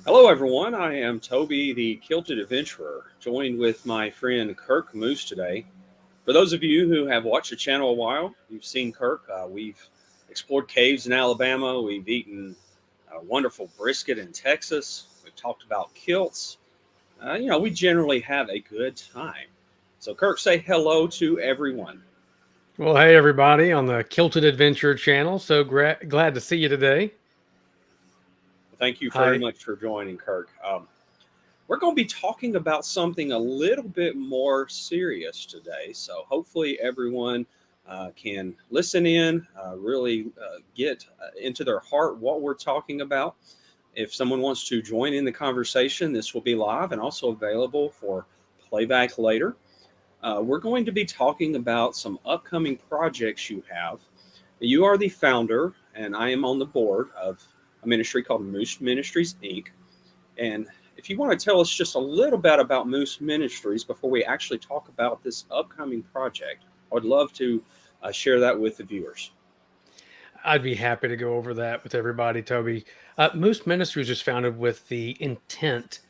Hello, everyone. I am Toby, the Kilted Adventurer, joined with my friend Kirk Moose today. For those of you who have watched the channel a while, you've seen Kirk. We've explored caves in Alabama. We've eaten wonderful brisket in Texas. We've talked about kilts. We generally have a good time. So, Kirk, say hello to everyone. Well, hey everybody on the Kilted Adventure channel. So glad to see you today. Thank you very Hi. much for joining, Kirk. We're going to be talking about something a little bit more serious today. So hopefully everyone can listen in, really get into their heart what we're talking about. If someone wants to join in the conversation, this will be live and also available for playback later. We're going to be talking about some upcoming projects you have. You are the founder, and I am on the board of a ministry called Moose Ministries, Inc. And if you want to tell us just a little bit about Moose Ministries before we actually talk about this upcoming project, I would love to share that with the viewers. I'd be happy to go over that with everybody, Toby. Moose Ministries was founded with the intent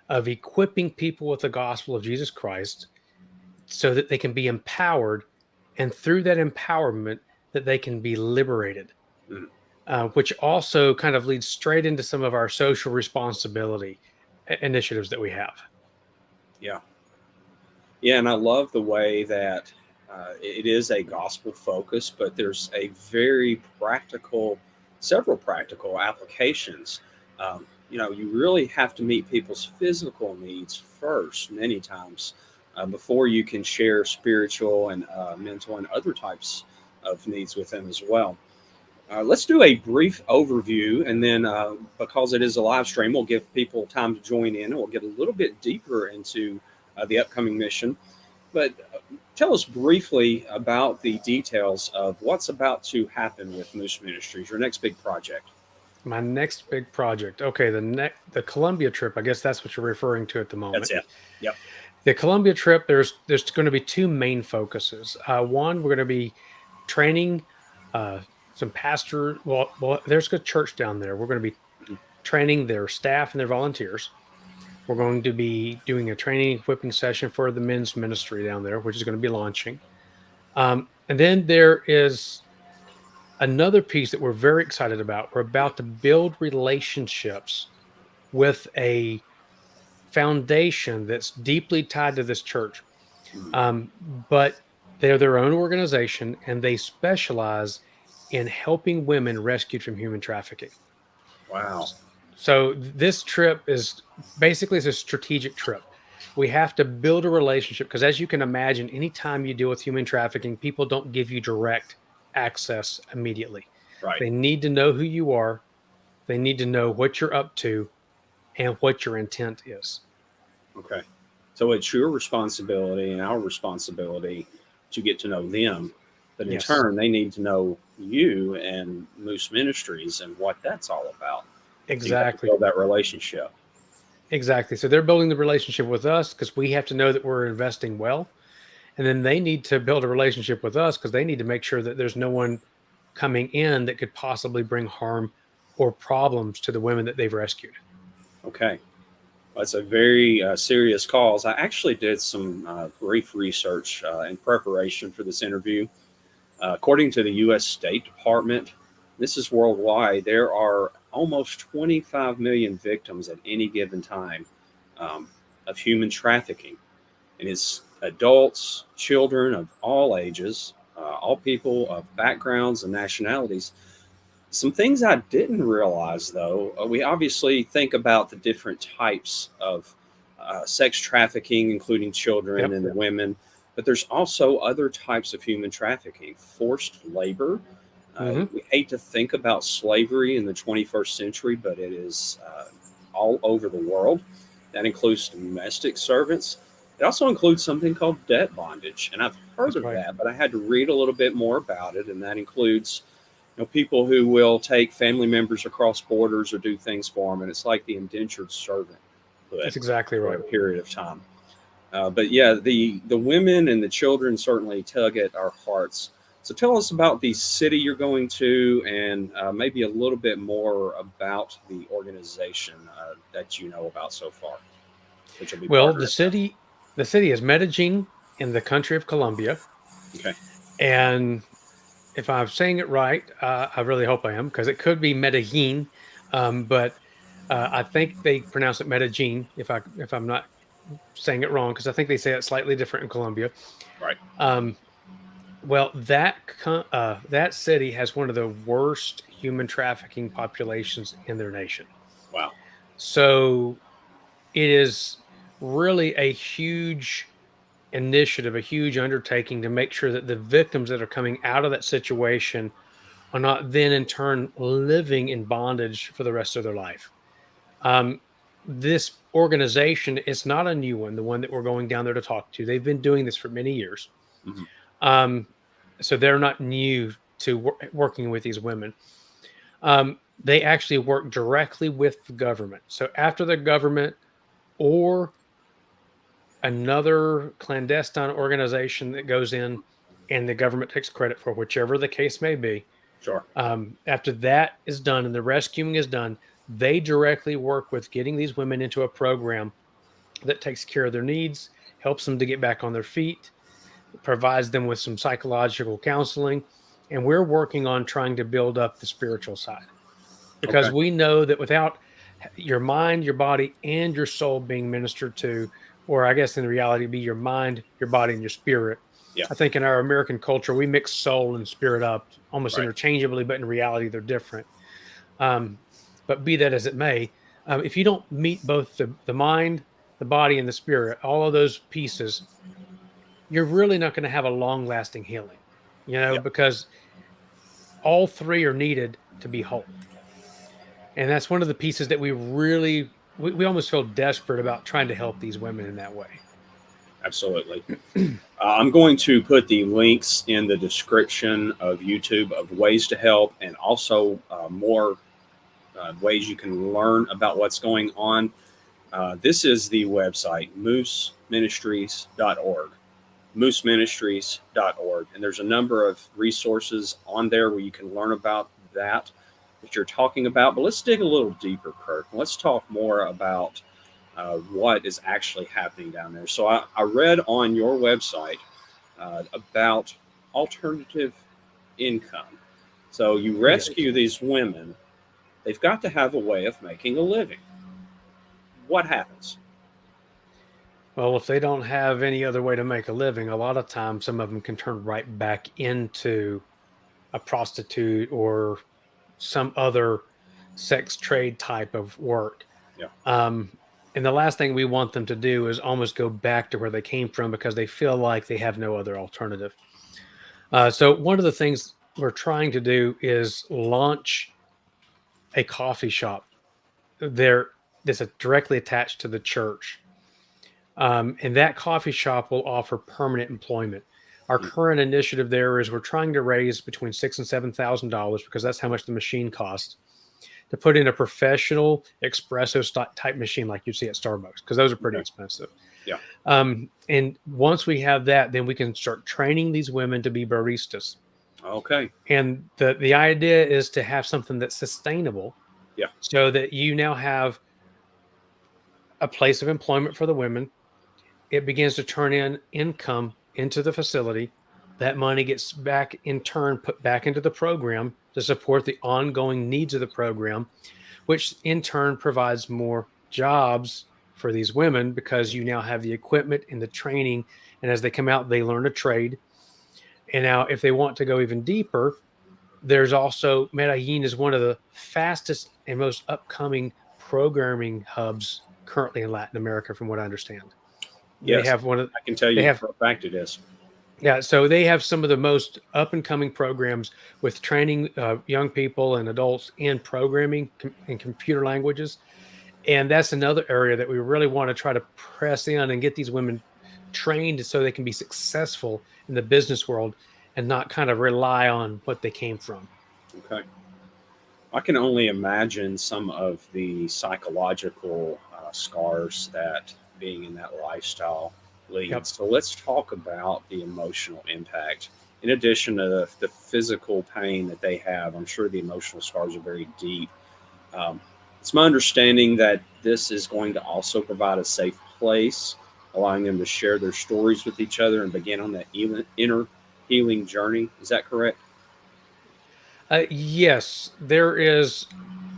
of equipping people with the gospel of Jesus Christ so that they can be empowered, and through that empowerment, that they can be liberated, Mm, which also kind of leads straight into some of our social responsibility initiatives that we have. yeah. Yeah, and I love the way that it is a gospel focus, but there's a very practical, several practical applications. You really have to meet people's physical needs first, many times, before you can share spiritual and mental and other types of needs with them as well. Let's do a brief overview, and then because it is a live stream, we'll give people time to join in, and we'll get a little bit deeper into the upcoming mission. But tell us briefly about the details of what's about to happen with Moose Ministries, your next big project. My next big project. Okay, the Colombia trip. I guess that's what you're referring to at the That's moment. it. Yep. The Colombia trip. There's going to be two main focuses. One, we're going to be training uh, some pastor. Well, there's a church down there. We're going to be Mhm. training their staff and their volunteers. We're going to be doing a training equipping session for the men's ministry down there, which is going to be launching. And then there is another piece that we're very excited about. We're about to build relationships with a foundation that's deeply tied to this church. Mhm. Um, but they're their own organization and they specialize in helping women rescued from human trafficking. Wow. So this trip is basically it's a strategic trip. We have to build a relationship because, as you can imagine, anytime you deal with human trafficking, people don't give you direct access immediately. Right. They need to know who you are. They need to know what you're up to and what your intent is. Okay. So it's your responsibility and our responsibility to get to know them. But in Yes, turn, they need to know you and Moose Ministries and what that's all about. So you have to exactly. build that relationship. Exactly. So they're building the relationship with us because we have to know that we're investing well. And then they need to build a relationship with us because they need to make sure that there's no one coming in that could possibly bring harm or problems to the women that they've rescued. Okay. Well, that's a very serious cause. I actually did some brief research in preparation for this interview. According to the U.S. State Department, this is worldwide, there are almost 25 million victims at any given time um, of human trafficking. And it's adults, children of all ages, all people of backgrounds and nationalities. Some things I didn't realize, though, we obviously think about the different types of sex trafficking, including children Yep. and women, but there's also other types of human trafficking, forced labor. Hmm. We hate to think about slavery in the 21st century, but it is all over the world. That includes domestic servants. It also includes something called debt bondage. And I've heard That's of right. that, but I had to read a little bit more about it. And that includes people who will take family members across borders or do things for them, and it's like the indentured servanthood That's exactly for right. a period of time. But yeah, the women and the children certainly tug at our hearts. So tell us about the city you're going to, and maybe a little bit more about the organization that you know about so far, that you'll be Well, partnering with. the city is Medellin in the country of Colombia, Okay. and if I'm saying it right, I really hope I am because it could be Medellin, but I think they pronounce it Medellin. If I'm not saying it wrong, because I think they say it slightly different in Colombia. Right. Um, well, that city has one of the worst human trafficking populations in their nation. Wow. So it is really a huge initiative, a huge undertaking to make sure that the victims that are coming out of that situation are not then in turn living in bondage for the rest of their life. Um, this organization is not a new one, the one that we're going down there to talk to. They've been doing this for many years. Hmm. Um, so they're not new to working with these women. They actually work directly with the government. So after the government or another clandestine organization that goes in and the government takes credit for whichever the case may be, Sure. after that is done and the rescuing is done, they directly work with getting these women into a program that takes care of their needs, helps them to get back on their feet, provides them with some psychological counseling. And we're working on trying to build up the spiritual side because Okay. we know that without your mind, your body, and your soul being ministered to, or I guess in reality, be your mind, your body, and your spirit. Yeah. I think in our American culture, we mix soul and spirit up almost Right. interchangeably, but in reality, they're different. Um, but be that as it may, if you don't meet both the mind, the body, and the spirit, all of those pieces, you're really not going to have a long lasting healing, Yeah. because all three are needed to be whole. And that's one of the pieces that we almost feel desperate about trying to help these women in that way. Absolutely. I'm going to put the links in the description of YouTube of ways to help, and also more ways you can learn about what's going on. This is the website, mooseministries.org. Mooseministries.org. And there's a number of resources on there where you can learn about that you're talking about. But let's dig a little deeper, Kirk. Let's talk more about what is actually happening down there. So I read on your website about alternative income. So you Yes. rescue these women, they've got to have a way of making a living. What happens? Well, if they don't have any other way to make a living, a lot of times some of them can turn right back into a prostitute or some other sex trade type of work. Yeah. Um, and the last thing we want them to do is almost go back to where they came from because they feel like they have no other alternative. So, one of the things we're trying to do is launch a coffee shop there that's directly attached to the church. And that coffee shop will offer permanent employment. Our Mm. current initiative there is we're trying to raise between $6,000 and $7,000 because that's how much the machine costs to put in a professional espresso type machine like you see at Starbucks because those are pretty Okay. expensive. Yeah. And once we have that, then we can start training these women to be baristas. Okay. And the idea is to have something that's sustainable, Yeah. so that you now have a place of employment for the women. It begins to turn in income into the facility. That money gets back in turn put back into the program to support the ongoing needs of the program, which in turn provides more jobs for these women because you now have the equipment and the training. And as they come out, they learn a trade. And now, if they want to go even deeper, there's also Medellin is one of the fastest and most upcoming programming hubs currently in Latin America, from what I understand. They Yes. have one of I can tell they you have for a fact it is. Yeah, so they have some of the most up and coming programs with training young people and adults in programming and computer languages. And that's another area that we really want to try to press in and get these women trained so they can be successful in the business world and not kind of rely on what they came from. Okay. I can only imagine some of the psychological scars that being in that lifestyle Yep. leads. So let's talk about the emotional impact in addition to the physical pain that they have, I'm sure the emotional scars are very deep. Um, it's my understanding that this is going to also provide a safe place, allowing them to share their stories with each other and begin on that inner healing journey. Is that correct? Yes, there is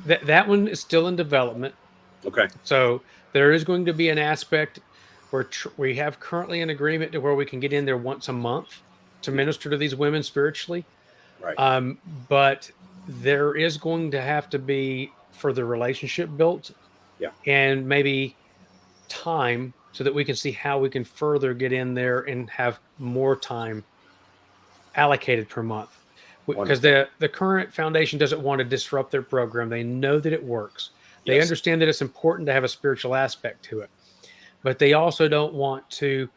that one is still in development. Okay. So there is going to be an aspect where we have currently an agreement to where we can get in there once a month to Yeah. minister to these women spiritually. Right. But there is going to have to be further relationship built Yeah. and maybe time so that we can see how we can further get in there and have more time allocated per month. Because Wonderful. the current foundation doesn't want to disrupt their program. They know that it works. They Yes. understand that it's important to have a spiritual aspect to it, but they also don't want to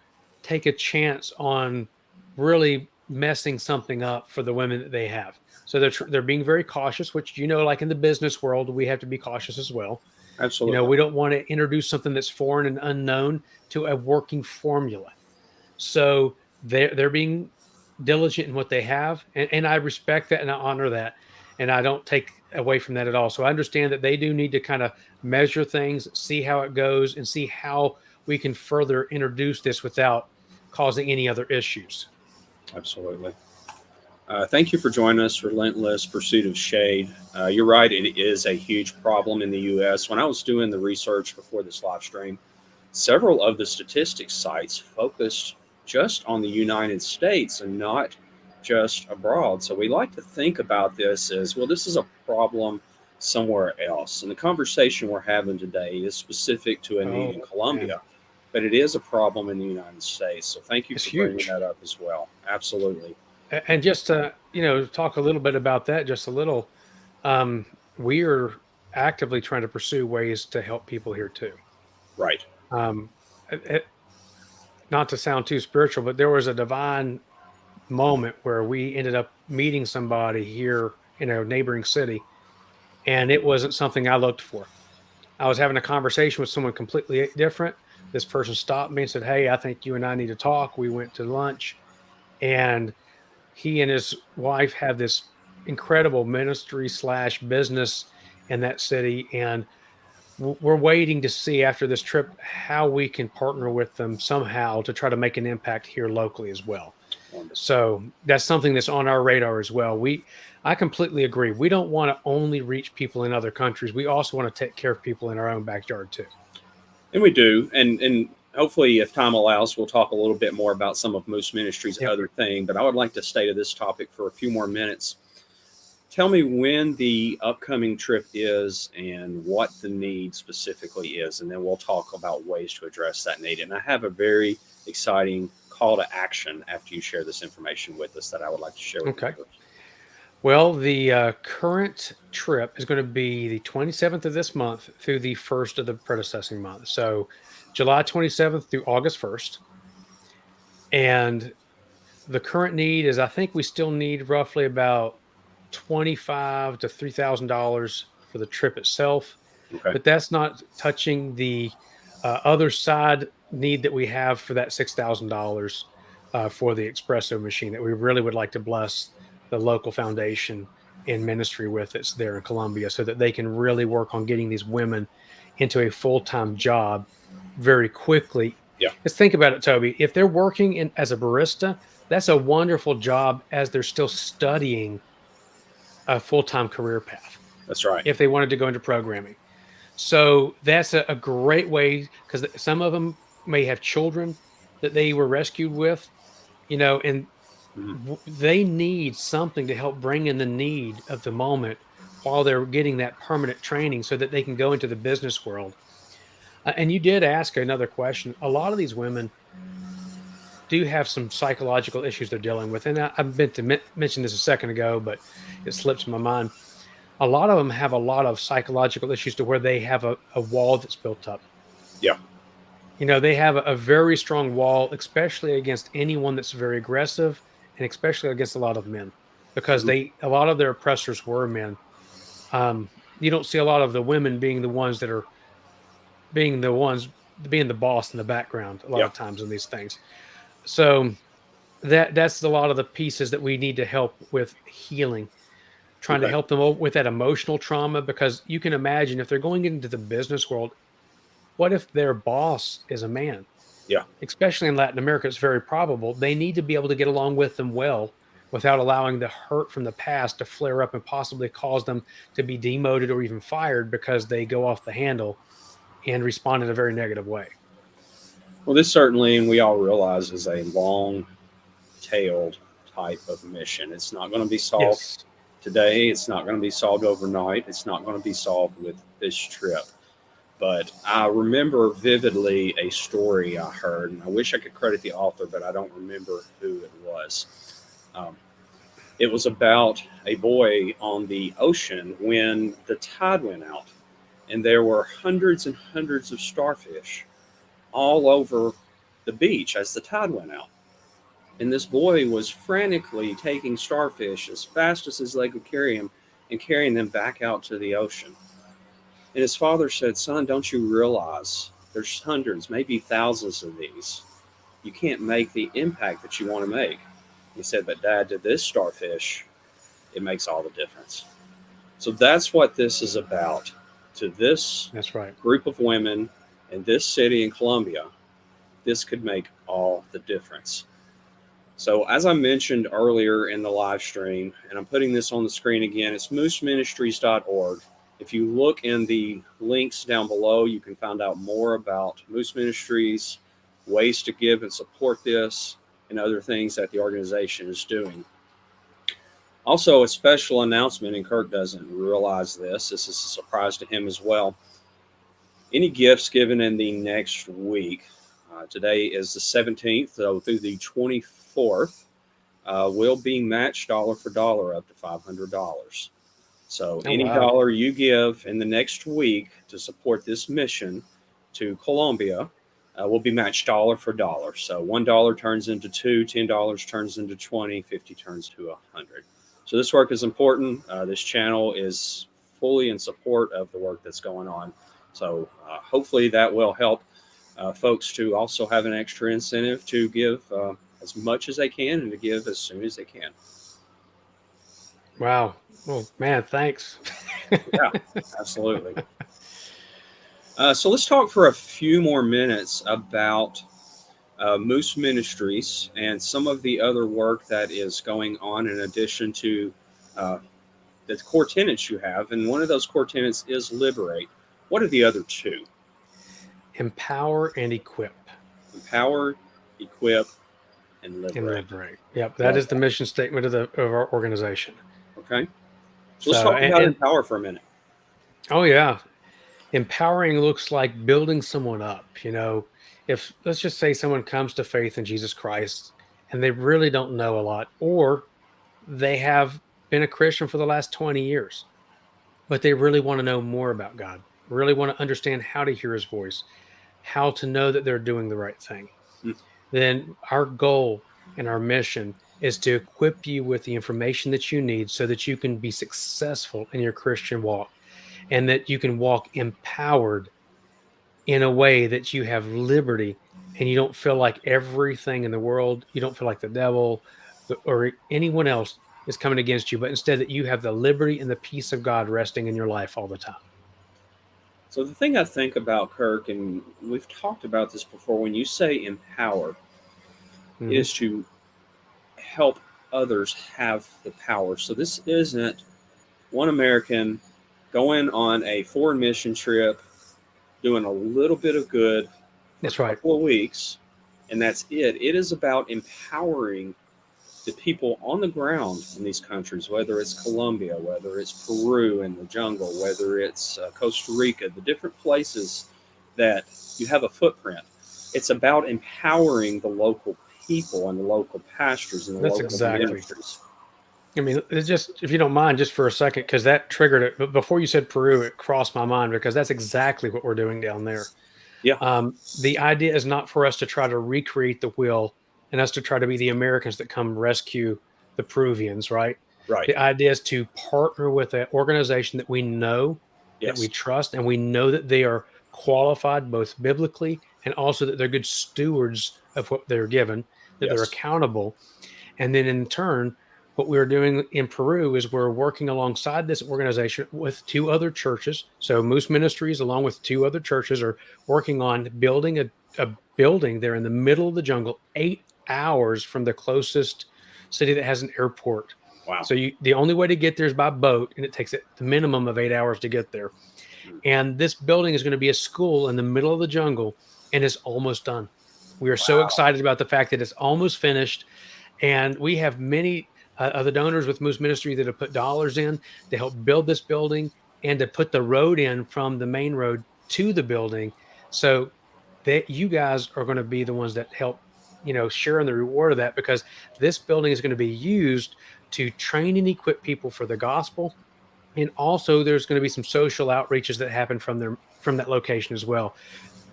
take a chance on really messing something up for the women that they have. So they're being very cautious, which like in the business world, we have to be cautious as well. Absolutely. We don't want to introduce something that's foreign and unknown to a working formula. So they're being diligent in what they have, and I respect that and I honor that, and I don't take away from that at all. So I understand that they do need to kind of measure things, see how it goes, and see how we can further introduce this without causing any other issues. Absolutely. Thank you for joining us, Relentless Pursuit of Shade. You're right, it is a huge problem in the U.S. When I was doing the research before this live stream, several of the statistics sites focused just on the United States and not just abroad. So we like to think about this as well, this is a problem somewhere else. And the conversation we're having today is specific to a need in Oh man, Colombia, but it is a problem in the United States. So thank you it's for bringing huge. that up as well. Absolutely. And just to talk a little bit about that, just a little. Um, we are actively trying to pursue ways to help people here too. Right. Um, Not to sound too spiritual, but there was a divine moment where we ended up meeting somebody here in a neighboring city, and it wasn't something I looked for. I was having a conversation with someone completely different. This person stopped me and said, "Hey, I think you and I need to talk." We went to lunch, and he and his wife have this incredible ministry slash business in that city, and we're waiting to see after this trip how we can partner with them somehow to try to make an impact here locally as well. Wonderful. So that's something that's on our radar as well. I completely agree. We don't want to only reach people in other countries. We also want to take care of people in our own backyard too. And we do. And hopefully, if time allows, we'll talk a little bit more about some of Moose Ministries' Yep. other thing. But I would like to stay to this topic for a few more minutes. Tell me when the upcoming trip is and what the need specifically is, and then we'll talk about ways to address that need. And I have a very exciting call to action after you share this information with us that I would like to share with Okay. you. Well, the current trip is going to be the 27th of this month through the 1st of the predecessing month. So July 27th through August 1st. And the current need is I think we still need roughly about 25 to $3,000 for the trip itself, Okay. but that's not touching the other side need that we have for that $6,000 for the espresso machine that we really would like to bless the local foundation and ministry with. It's there in Colombia so that they can really work on getting these women into a full-time job very quickly. Yeah, Let's think about it, Toby. If they're working as a barista, that's a wonderful job as they're still studying a full-time career path that's right. if they wanted to go into programming. So that's a great way because some of them may have children that they were rescued with, and Mhm. they need something to help bring in the need of the moment while they're getting that permanent training so that they can go into the business world. And you did ask another question. A lot of these women do have some psychological issues they're dealing with. And I meant to mention this a second ago, but it slips my mind. A lot of them have a lot of psychological issues to where they have a wall that's built up. Yeah, They have a very strong wall, especially against anyone that's very aggressive and especially against a lot of men because mhm. a lot of their oppressors were men. You don't see a lot of the women being the ones that are being the ones being the boss in the background a lot Yeah, of times in these things. So that's a lot of the pieces that we need to help with healing, trying to Okay. help them with that emotional trauma, because you can imagine if they're going into the business world, what if their boss is a man? Yeah. Especially in Latin America, it's very probable they need to be able to get along with them well without allowing the hurt from the past to flare up and possibly cause them to be demoted or even fired because they go off the handle and respond in a very negative way. Well, this certainly, and we all realize, is a long tailed type of mission. It's not going to be solved Yes. today. It's not going to be solved overnight. It's not going to be solved with this trip. But I remember vividly a story I heard, and I wish I could credit the author, but I don't remember who it was. Um, it was about a boy on the ocean when the tide went out, and there were hundreds and hundreds of starfish all over the beach as the tide went out. And this boy was frantically taking starfish as fast as his leg could carry him and carrying them back out to the ocean. And his father said, "Son, don't you realize there's hundreds, maybe thousands of these? You can't make the impact that you want to make." He said, "But Dad, to this starfish, it makes all the difference." So that's what this is about. To this That's right. group of women in this city in Colombia, this could make all the difference. So, as I mentioned earlier in the live stream, and I'm putting this on the screen again, it's mooseministries.org. If you look in the links down below, you can find out more about Moose Ministries, ways to give and support this, and other things that the organization is doing. Also, a special announcement, and Kirk doesn't realize this. This is a surprise to him as well. Any gifts given in the next week, today is the 17th, so through the 24th, will be matched dollar for dollar up to $500. So Oh, any wow. dollar you give in the next week to support this mission to Colombia will be matched dollar for dollar. So $1 turns into two, $10 turns into 20, 50 turns to 100. So this work is important. This channel is fully in support of the work that's going on. So hopefully that will help folks to also have an extra incentive to give as much as they can and to give as soon as they can. Wow. Well, man, thanks. Yeah, absolutely. So let's talk for a few more minutes about Moose Ministries and some of the other work that is going on in addition to the core tenets you have. And one of those core tenets is Liberate. What are the other two? Empower and equip. Empower, equip, and And liberate. liberate. Yep, that Love is the that. mission statement of our organization. Okay. So let's So, talk about empower for a minute. oh yeah, empowering looks like building someone up. If let's just say someone comes to faith in Jesus Christ and they really don't know a lot, or they have been a Christian for the last 20 years, but they really want to know more about God, really want to understand how to hear his voice, how to know that they're doing the right thing. Mm. Then our goal and our mission is to equip you with the information that you need so that you can be successful in your Christian walk and that you can walk empowered in a way that you have liberty and you don't feel like everything in the world, you don't feel like the devil or anyone else is coming against you, but instead that you have the liberty and the peace of God resting in your life all the time. So the thing I think about, Kirk, and we've talked about this before, when you say empower, it Mhm. is to help others have the power. So this isn't one American going on a foreign mission trip, doing a little bit of good for a That's right. couple of weeks, and that's it. It is about empowering the people on the ground in these countries, whether it's Colombia, whether it's Peru in the jungle, whether it's Costa Rica, the different places that you have a footprint. It's about empowering the local people and the local pastors and the That's local exactly. ministries. I mean, it's just if you don't mind, just for a second, because that triggered it. But before you said Peru, it crossed my mind because that's exactly what we're doing down there. Yeah, The idea is not for us to try to recreate the wheel and us to try to be the Americans that come rescue the Peruvians, right? right. The idea is to partner with an organization that we know, that we Yes. trust, and we know that they are qualified both biblically and also that they're good stewards of what they're given. that they're Yes. accountable. And then in turn, what we're doing in Peru is we're working alongside this organization with two other churches. So Moose Ministries, along with two other churches, are working on building a building there in the middle of the jungle, 8 hours from the closest city that has an airport. Wow. So the only way to get there is by boat, and it takes the minimum of 8 hours to get there. Mm. And this building is going to be a school in the middle of the jungle, and it's almost done. We are so Wow. excited about the fact that it's almost finished, and we have many other donors with Moose Ministry that have put dollars in to help build this building and to put the road in from the main road to the building. So that you guys are going to be the ones that help, share in the reward of that, because this building is going to be used to train and equip people for the gospel. And also there's going to be some social outreaches that happen from that location as well,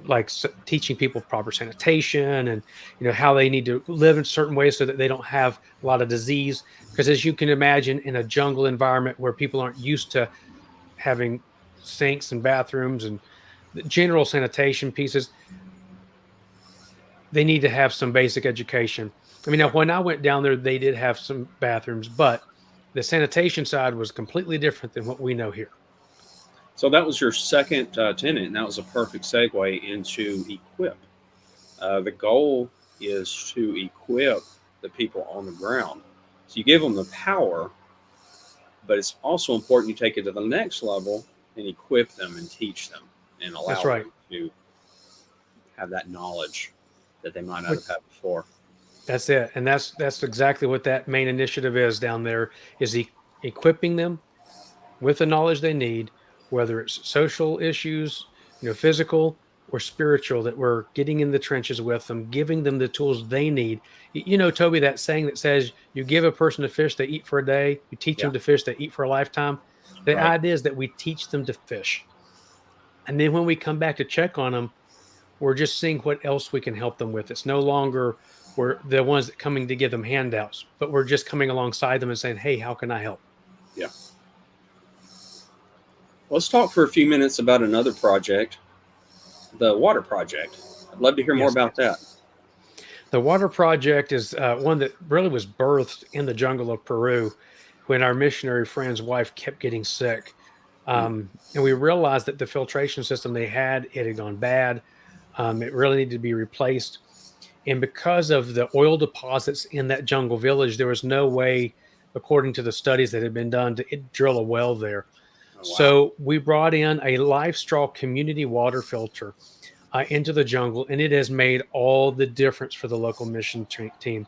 like teaching people proper sanitation and how they need to live in certain ways so that they don't have a lot of disease, because as you can imagine, in a jungle environment where people aren't used to having sinks and bathrooms and the general sanitation pieces, they need to have some basic education. I mean, now Yeah. when I went down there, they did have some bathrooms, but the sanitation side was completely different than what we know here. So that was your second tenant, and that was a perfect segue into equip. The goal is to equip the people on the ground. So you give them the power, but it's also important you take it to the next level and equip them and teach them and That's allow right. them to have that knowledge that they might not Which have had before. That's it, and that's exactly what that main initiative is down there, is equipping them with the knowledge they need, whether it's social issues, physical or spiritual, that we're getting in the trenches with them, giving them the tools they need. Toby, that saying that says you give a person a fish they eat for a day, you teach Yeah, them to fish they eat for a lifetime. The right. idea is that we teach them to fish. And then when we come back to check on them, we're just seeing what else we can help them with. It's no longer we're the ones that coming to give them handouts, but we're just coming alongside them and saying, "Hey, how can I help?" Yeah. Let's talk for a few minutes about another project, the water project. I'd love to hear more Yes. about that. The water project is one that really was birthed in the jungle of Peru when our missionary friend's wife kept getting sick. Mm. And we realized that the filtration system they had, it had gone bad. It really needed to be replaced. And because of the oil deposits in that jungle village, there was no way, according to the studies that had been done, to drill a well there. Oh, wow. So we brought in a live straw community water filter into the jungle, and it has made all the difference for the local mission team.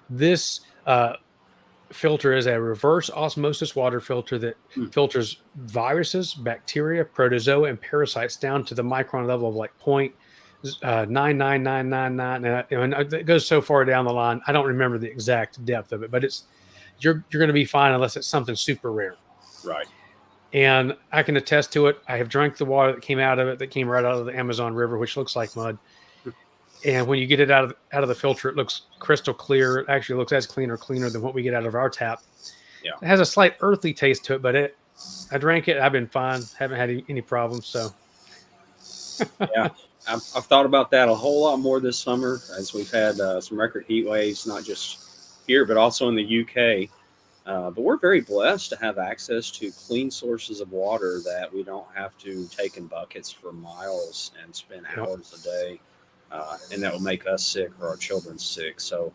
This filter is a reverse osmosis water filter that Mm. filters viruses, bacteria, protozoa, and parasites down to the micron level of like 0.99999, and it goes so far down the line. I don't remember the exact depth of it, but you're going to be fine unless it's something super rare. Right. And I can attest to it. I have drank the water that came out of it, that came right out of the Amazon River, which looks like mud. And when you get it out of the filter, it looks crystal clear. It actually looks as clean or cleaner than what we get out of our tap. Yeah. It has a slight earthy taste to it, but I drank it. I've been fine. Haven't had any problems. So Yeah. I've thought about that a whole lot more this summer as we've had some record heat waves, not just here, but also in the UK. But we're very blessed to have access to clean sources of water that we don't have to take in buckets for miles and spend hours a day. And that will make us sick or our children sick. So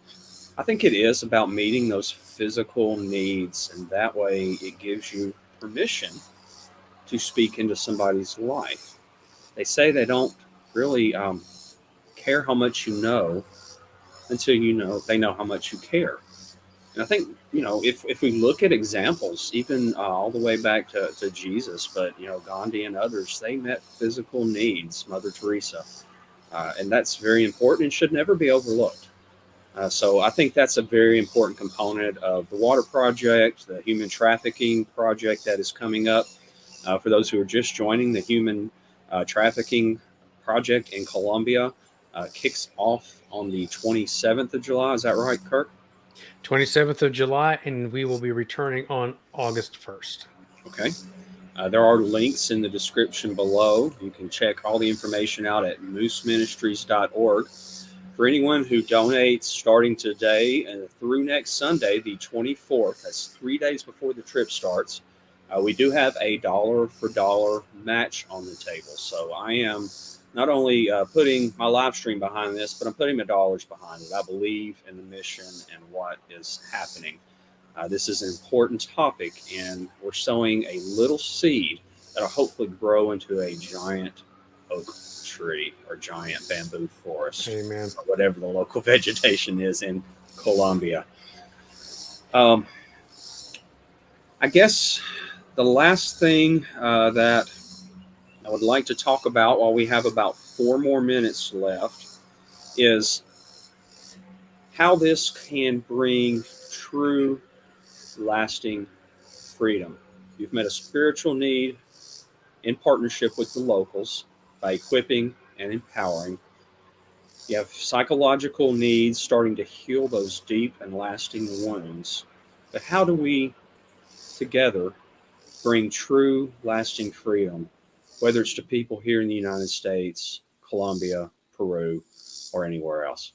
I think it is about meeting those physical needs. And that way it gives you permission to speak into somebody's life. They say they don't really care how much you know until they know how much you care. And I think, if we look at examples, even all the way back to Jesus, but, Gandhi and others, they met physical needs, Mother Teresa. And that's very important and should never be overlooked. So I think that's a very important component of the water project, the human trafficking project that is coming up. For those who are just joining, the human trafficking project in Colombia kicks off on the 27th of July. Is that right, Kirk? 27th of July, and we will be returning on August 1st. Okay. There are links in the description below. You can check all the information out at mooseministries.org. For anyone who donates starting today and through next Sunday, the 24th, that's 3 days before the trip starts, we do have a dollar for dollar match on the table. So I am not only putting my live stream behind this, but I'm putting my dollars behind it. I believe in the mission and what is happening. This is an important topic, and we're sowing a little seed that'll hopefully grow into a giant oak tree or giant bamboo forest, Amen. or whatever the local vegetation is in Colombia. Um, I guess the last thing that I would like to talk about while we have about 4 more minutes left is how this can bring true, lasting freedom. You've met a spiritual need in partnership with the locals by equipping and empowering. You have psychological needs starting to heal those deep and lasting wounds. But how do we together bring true, lasting freedom, whether it's to people here in the United States, Colombia, Peru, or anywhere else?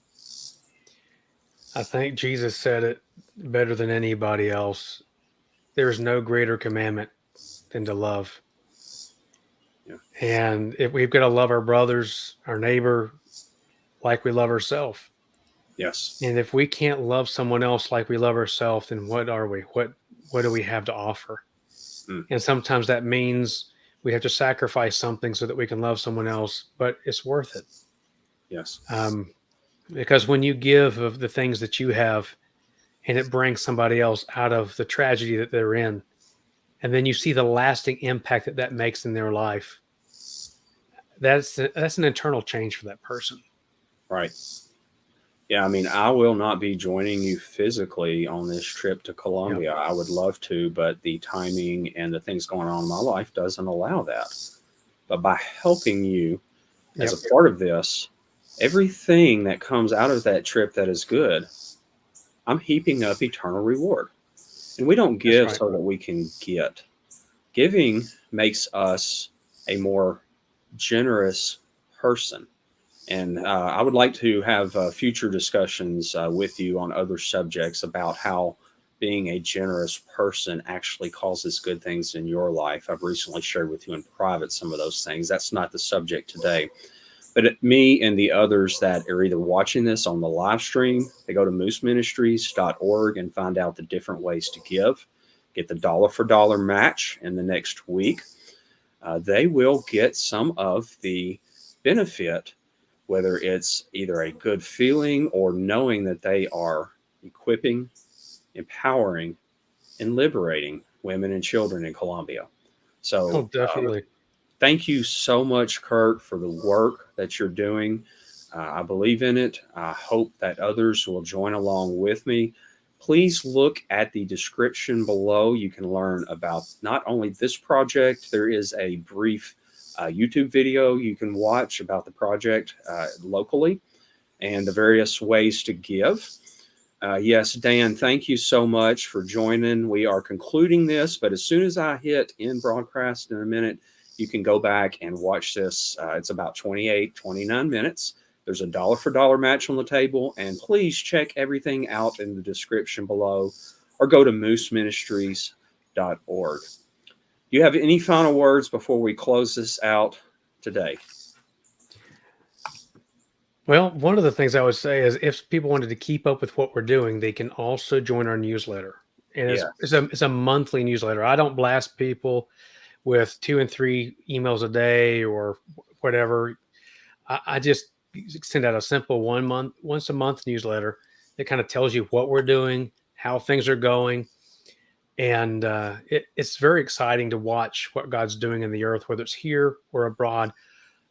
I think Jesus said it better than anybody else. There is no greater commandment than to love. Yeah. And if we've got to love our brothers, our neighbor, like we love ourselves. Yes. And if we can't love someone else like we love ourselves, then what are we? What do we have to offer? Mm. And sometimes that means we have to sacrifice something so that we can love someone else, but it's worth it. Yes. Because when you give of the things that you have and it brings somebody else out of the tragedy that they're in, and then you see the lasting impact that that makes in their life, that's an internal change for that person. Right. Yeah, I mean, I will not be joining you physically on this trip to Colombia. Yep. I would love to, but the timing and the things going on in my life doesn't allow that. But by helping you as a part of this, everything that comes out of that trip that is good, I'm heaping up eternal reward. And we don't give so that we can get. Giving makes us a more generous person. And I would like to have future discussions with you on other subjects about how being a generous person actually causes good things in your life. I've recently shared with you in private some of those things. That's not the subject today. But me and the others that are either watching this on the live stream, they go to mooseministries.org and find out the different ways to give. Get the dollar for dollar match in the next week. They will get some of the benefit, whether it's either a good feeling or knowing that they are equipping, empowering, and liberating women and children in Colombia. So definitely. Thank you so much, Kirk, for the work that you're doing. I believe in it. I hope that others will join along with me. Please look at the description below. You can learn about not only this project, there is a brief YouTube video you can watch about the project locally and the various ways to give. Yes, Dan, thank you so much for joining. We are concluding this, but as soon as I hit end broadcast in a minute, you can go back and watch this. It's about 29 minutes. There's a dollar for dollar match on the table. And please check everything out in the description below or go to mooseministries.org. Do you have any final words before we close this out today? Well, one of the things I would say is if people wanted to keep up with what we're doing, they can also join our newsletter. And it's a monthly newsletter. I don't blast people with 2 and 3 emails a day or whatever. I just send out a simple once a month newsletter that kind of tells you what we're doing, how things are going. And it's very exciting to watch what God's doing in the earth, whether it's here or abroad.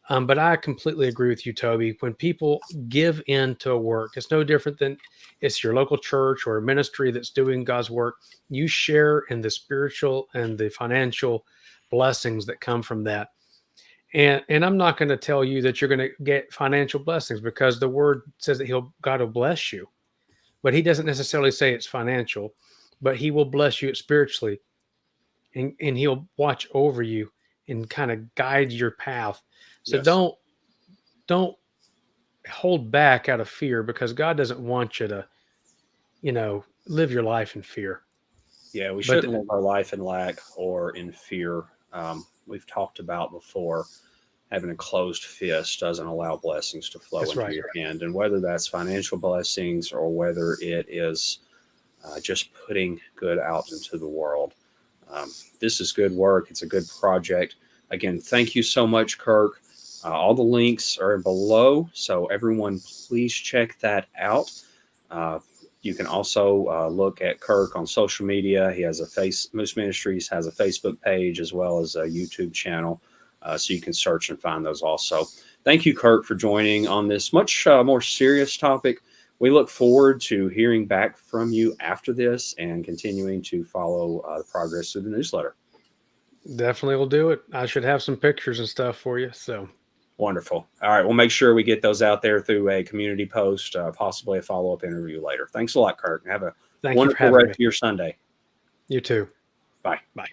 But I completely agree with you, Toby. When people give into a work, it's no different than it's your local church or a ministry that's doing God's work. You share in the spiritual and the financial blessings that come from that. And I'm not going to tell you that you're going to get financial blessings because the word says that God will bless you, but he doesn't necessarily say it's financial, but he will bless you spiritually and he'll watch over you and kind of guide your path. So don't hold back out of fear, because God doesn't want you to, live your life in fear. Yeah, we But shouldn't live our life in lack or in fear. We've talked about before, having a closed fist doesn't allow blessings to flow that's into right. your hand. And whether that's financial blessings or whether it is just putting good out into the world, this is good work. It's a good project. Again, thank you so much, Kirk. All the links are below, so everyone please check that out. Uh, you can also look at Kirk on social media. He has Moose Ministries has a Facebook page as well as a YouTube channel, so you can search and find those also. Thank you, Kirk, for joining on this much more serious topic. We look forward to hearing back from you after this and continuing to follow the progress through the newsletter. Definitely will do it. I should have some pictures and stuff for you. So Wonderful. All right. We'll make sure we get those out there through a community post, possibly a follow-up interview later. Thanks a lot, Kirk. Have a thank you for wonderful having rest me. of your Sunday. You too. Bye. Bye.